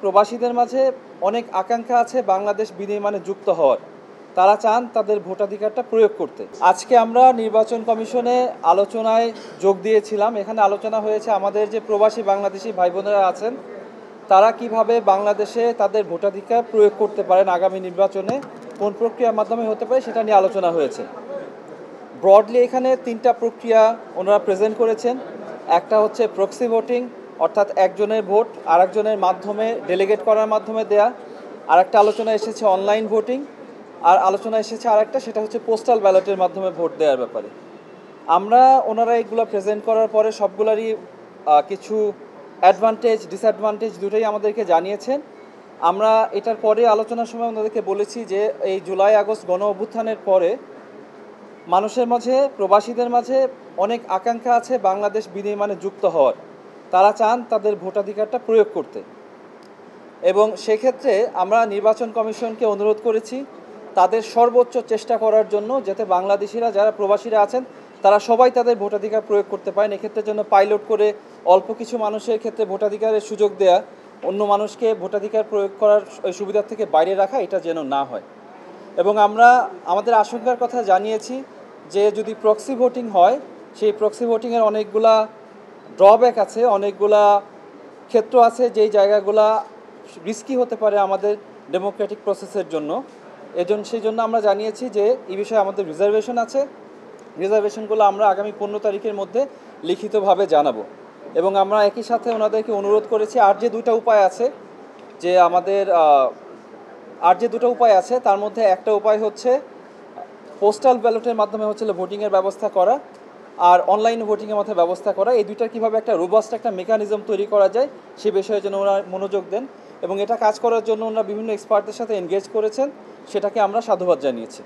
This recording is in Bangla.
প্রবাসীদের মাঝে অনেক আকাঙ্ক্ষা আছে বাংলাদেশ বিনির্মাণে যুক্ত হওয়ার। তারা চান তাদের ভোটাধিকারটা প্রয়োগ করতে। আজকে আমরা নির্বাচন কমিশনে আলোচনায় যোগ দিয়েছিলাম। এখানে আলোচনা হয়েছে আমাদের যে প্রবাসী বাংলাদেশি ভাই বোনেরা আছেন তারা কিভাবে বাংলাদেশে তাদের ভোটাধিকার প্রয়োগ করতে পারেন, আগামী নির্বাচনে কোন প্রক্রিয়ার মাধ্যমে হতে পারে সেটা নিয়ে আলোচনা হয়েছে। ব্রডলি এখানে তিনটা প্রক্রিয়া ওনারা প্রেজেন্ট করেছেন। একটা হচ্ছে প্রক্সি ভোটিং, অর্থাৎ একজনের ভোট আরেকজনের মাধ্যমে ডেলিগেট করার মাধ্যমে দেয়া। আরেকটা আলোচনা এসেছে অনলাইন ভোটিং, আর আলোচনা এসেছে আরেকটা, সেটা হচ্ছে পোস্টাল ব্যালটের মাধ্যমে ভোট দেওয়ার ব্যাপারে। আমরা ওনারা এগুলো প্রেজেন্ট করার পরে সবগুলারই কিছু অ্যাডভান্টেজ ডিসঅ্যাডভান্টেজ দুটোই আমাদেরকে জানিয়েছেন। আমরা এটার পরে আলোচনার সময় ওনাদেরকে বলেছি যে এই জুলাই আগস্ট গণ অভ্যুত্থানের পরে মানুষের মাঝে, প্রবাসীদের মাঝে অনেক আকাঙ্ক্ষা আছে বাংলাদেশ বিনির্মাণে যুক্ত হওয়ার। তারা চান তাদের ভোটাধিকারটা প্রয়োগ করতে, এবং সেক্ষেত্রে আমরা নির্বাচন কমিশনকে অনুরোধ করেছি তাদের সর্বোচ্চ চেষ্টা করার জন্য, যাতে বাংলাদেশিরা যারা প্রবাসীরা আছেন তারা সবাই তাদের ভোটাধিকার প্রয়োগ করতে পারেন। এক্ষেত্রে জন্য পাইলট করে অল্প কিছু মানুষের ক্ষেত্রে ভোটাধিকারের সুযোগ দেয়া, অন্য মানুষকে ভোটাধিকার প্রয়োগ করার সুবিধার থেকে বাইরে রাখা, এটা যেন না হয়। এবং আমরা আমাদের আশঙ্কার কথা জানিয়েছি যে যদি প্রক্সি ভোটিং হয়, সেই প্রক্সি ভোটিংয়ের অনেকগুলা ড্রব্যাক আছে, অনেকগুলা ক্ষেত্র আছে যেই জায়গাগুলা রিস্কি হতে পারে আমাদের ডেমোক্রেটিক প্রসেসের জন্য। সেই জন্য আমরা জানিয়েছি যে এই বিষয়ে আমাদের রিজার্ভেশন আছে। রিজার্ভেশনগুলো আমরা আগামী 15 তারিখের মধ্যে লিখিতভাবে জানাবো। এবং আমরা একই সাথে ওনাদেরকে অনুরোধ করেছি আর যে দুটো উপায় আছে, যে আমাদের তার মধ্যে একটা উপায় হচ্ছে পোস্টাল ব্যালটের মাধ্যমে ভোটিংয়ের ব্যবস্থা করা, আর অনলাইন ভোটিংয়ের মধ্যে ব্যবস্থা করা। এই দুইটার কীভাবে একটা রোবাস্ট একটা মেকানিজম তৈরি করা যায় সে বিষয়ে যেন ওরা মনোযোগ দেন, এবং এটা কাজ করার জন্য ওনারা বিভিন্ন এক্সপার্টদের সাথে এনগেজ করেছেন, সেটাকে আমরা সাধুবাদ জানিয়েছি।